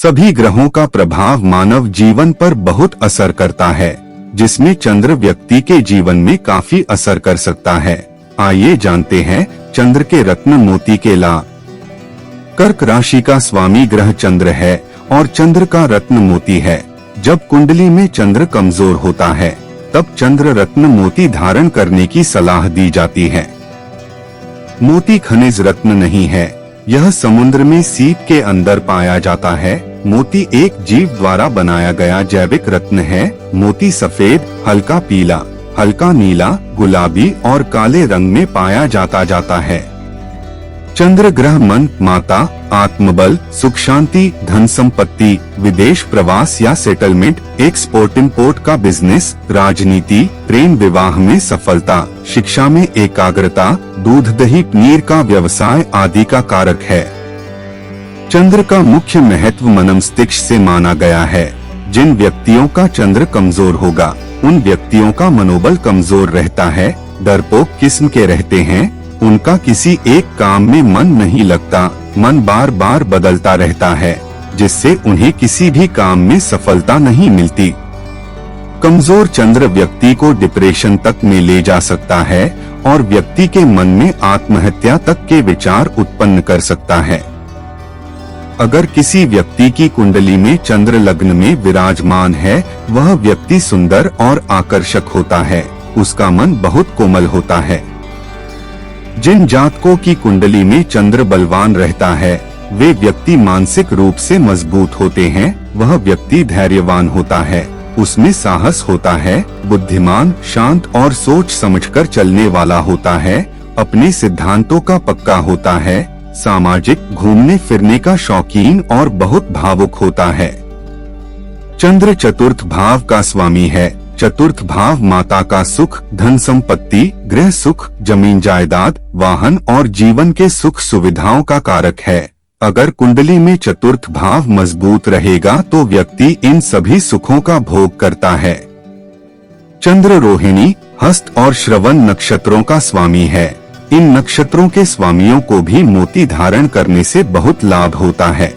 सभी ग्रहों का प्रभाव मानव जीवन पर बहुत असर करता है, जिसमें चंद्र व्यक्ति के जीवन में काफी असर कर सकता है। आइए जानते हैं चंद्र के रत्न मोती के लाभ। कर्क राशि का स्वामी ग्रह चंद्र है और चंद्र का रत्न मोती है। जब कुंडली में चंद्र कमजोर होता है तब चंद्र रत्न मोती धारण करने की सलाह दी जाती है। मोती खनिज रत्न नहीं है, यह समुद्र में सीप के अंदर पाया जाता है। मोती एक जीव द्वारा बनाया गया जैविक रत्न है। मोती सफेद, हल्का पीला, हल्का नीला, गुलाबी और काले रंग में पाया जाता है। चंद्र ग्रह मन, माता, आत्मबल, सुख शांति, धन संपत्ति, विदेश प्रवास या सेटलमेंट, एक्सपोर्ट इंपोर्ट का बिजनेस, राजनीति, प्रेम विवाह में सफलता, शिक्षा में एकाग्रता, दूध दही पनीर का व्यवसाय आदि का कारक है। चंद्र का मुख्य महत्व मनमस्तिष्क से माना गया है। जिन व्यक्तियों का चंद्र कमजोर होगा उन व्यक्तियों का मनोबल कमजोर रहता है, डरपोक किस्म के रहते हैं, उनका किसी एक काम में मन नहीं लगता, मन बार बार बदलता रहता है, जिससे उन्हें किसी भी काम में सफलता नहीं मिलती। कमजोर चंद्र व्यक्ति को डिप्रेशन तक में ले जा सकता है और व्यक्ति के मन में आत्महत्या तक के विचार उत्पन्न कर सकता है। अगर किसी व्यक्ति की कुंडली में चंद्र लग्न में विराजमान है, वह व्यक्ति सुंदर और आकर्षक होता है, उसका मन बहुत कोमल होता है। जिन जातकों की कुंडली में चंद्र बलवान रहता है, वे व्यक्ति मानसिक रूप से मजबूत होते हैं। वह व्यक्ति धैर्यवान होता है, उसमें साहस होता है, बुद्धिमान, शांत और सोच समझकर चलने वाला होता है, अपने सिद्धांतों का पक्का होता है, सामाजिक, घूमने फिरने का शौकीन और बहुत भावुक होता है। चंद्र चतुर्थ भाव का स्वामी है। चतुर्थ भाव माता का सुख, धन संपत्ति, गृह सुख, जमीन जायदाद, वाहन और जीवन के सुख सुविधाओं का कारक है। अगर कुंडली में चतुर्थ भाव मजबूत रहेगा तो व्यक्ति इन सभी सुखों का भोग करता है। चंद्र रोहिणी, हस्त और श्रवण नक्षत्रों का स्वामी है। इन नक्षत्रों के स्वामियों को भी मोती धारण करने से बहुत लाभ होता है।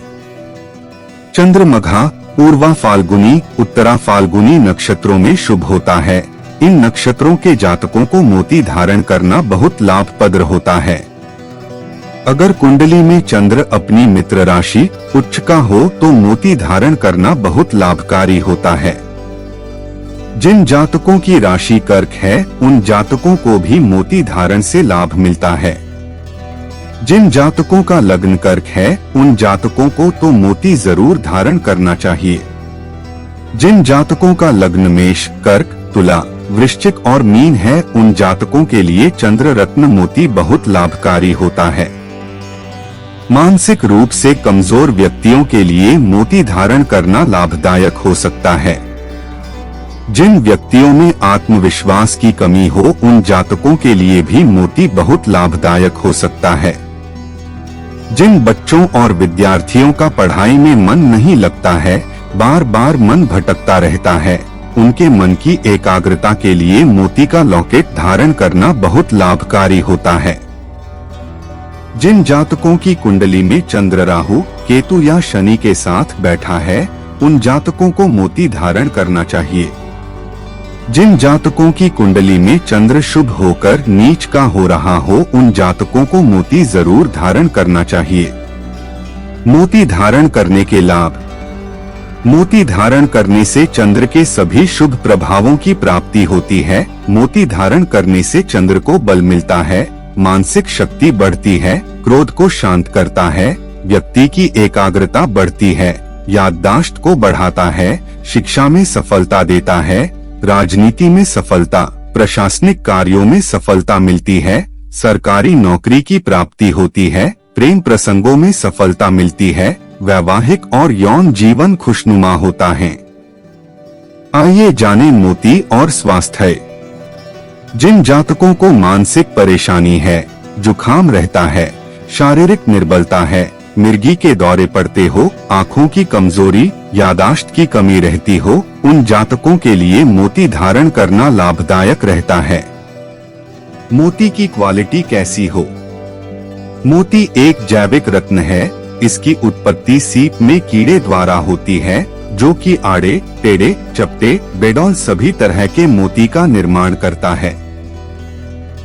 चंद्रमघा, पूर्वा फाल्गुनी, उत्तरा फाल्गुनी नक्षत्रों में शुभ होता है। इन नक्षत्रों के जातकों को मोती धारण करना बहुत लाभप्रद होता है। अगर कुंडली में चंद्र अपनी मित्र राशि उच्च का हो तो मोती धारण करना बहुत लाभकारी होता है। जिन जातकों की राशि कर्क है, उन जातकों को भी मोती धारण से लाभ मिलता है। जिन जातकों का लग्न कर्क है, उन जातकों को तो मोती जरूर धारण करना चाहिए। जिन जातकों का लग्न मेष, कर्क, तुला, वृश्चिक और मीन है, उन जातकों के लिए चंद्र रत्न मोती बहुत लाभकारी होता है। मानसिक रूप से कमजोर व्यक्तियों के लिए मोती धारण करना लाभदायक हो सकता है। जिन व्यक्तियों में आत्मविश्वास की कमी हो, उन जातकों के लिए भी मोती बहुत लाभदायक हो सकता है। जिन बच्चों और विद्यार्थियों का पढ़ाई में मन नहीं लगता है, बार बार मन भटकता रहता है, उनके मन की एकाग्रता के लिए मोती का लॉकेट धारण करना बहुत लाभकारी होता है। जिन जातकों की कुंडली में चंद्र राहु, केतु या शनि के साथ बैठा है, उन जातकों को मोती धारण करना चाहिए। जिन जातकों की कुंडली में चंद्र शुभ होकर नीच का हो रहा हो, उन जातकों को मोती जरूर धारण करना चाहिए। मोती धारण करने के लाभ। मोती धारण करने से चंद्र के सभी शुभ प्रभावों की प्राप्ति होती है। मोती धारण करने से चंद्र को बल मिलता है, मानसिक शक्ति बढ़ती है, क्रोध को शांत करता है, व्यक्ति की एकाग्रता बढ़ती है, याददाश्त को बढ़ाता है, शिक्षा में सफलता देता है, राजनीति में सफलता, प्रशासनिक कार्यों में सफलता मिलती है, सरकारी नौकरी की प्राप्ति होती है, प्रेम प्रसंगों में सफलता मिलती है, वैवाहिक और यौन जीवन खुशनुमा होता है। आइए जानें मोती और स्वास्थ्य। जिन जातकों को मानसिक परेशानी है, जुखाम रहता है, शारीरिक निर्बलता है, मिर्गी के दौरे पड़ते हो, आँखों की कमजोरी, यादाश्त की कमी रहती हो, उन जातकों के लिए मोती धारण करना लाभदायक रहता है। मोती की क्वालिटी कैसी हो? मोती एक जैविक रत्न है, इसकी उत्पत्ति सीप में कीड़े द्वारा होती है, जो कि आड़े, टेढ़े, चपटे, बेडौल सभी तरह के मोती का निर्माण करता है।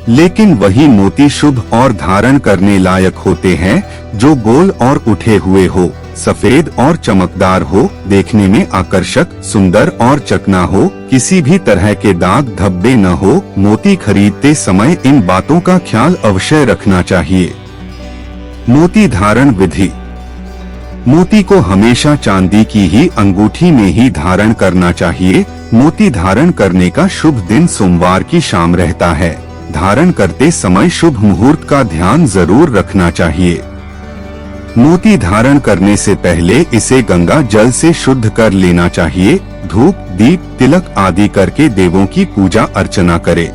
लेकिन वही मोती शुभ और धारण करने लायक होते हैं जो गोल और उठे हुए हो, सफेद और चमकदार हो, देखने में आकर्षक, सुंदर और चकना हो, किसी भी तरह के दाग धब्बे न हो। मोती खरीदते समय इन बातों का ख्याल अवश्य रखना चाहिए। मोती धारण विधि। मोती को हमेशा चांदी की ही अंगूठी में ही धारण करना चाहिए। मोती धारण करने का शुभ दिन सोमवार की शाम रहता है। धारण करते समय शुभ मुहूर्त का ध्यान जरूर रखना चाहिए। मोती धारण करने से पहले इसे गंगा जल से शुद्ध कर लेना चाहिए। धूप, दीप, तिलक आदि करके देवों की पूजा अर्चना करे।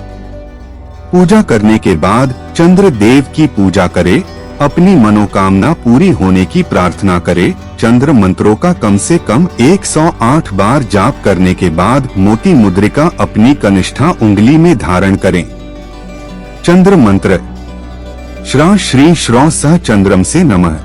पूजा करने के बाद चंद्र देव की पूजा करे। अपनी मनोकामना पूरी होने की प्रार्थना करे। चंद्र मंत्रों का कम से कम 108 बार जाप करने के बाद मोती मुद्रिका अपनी कनिष्ठा उंगली में धारण करें। चंद्र मंत्र। श्रा श्री श्रौ सह चंद्रम से नमः।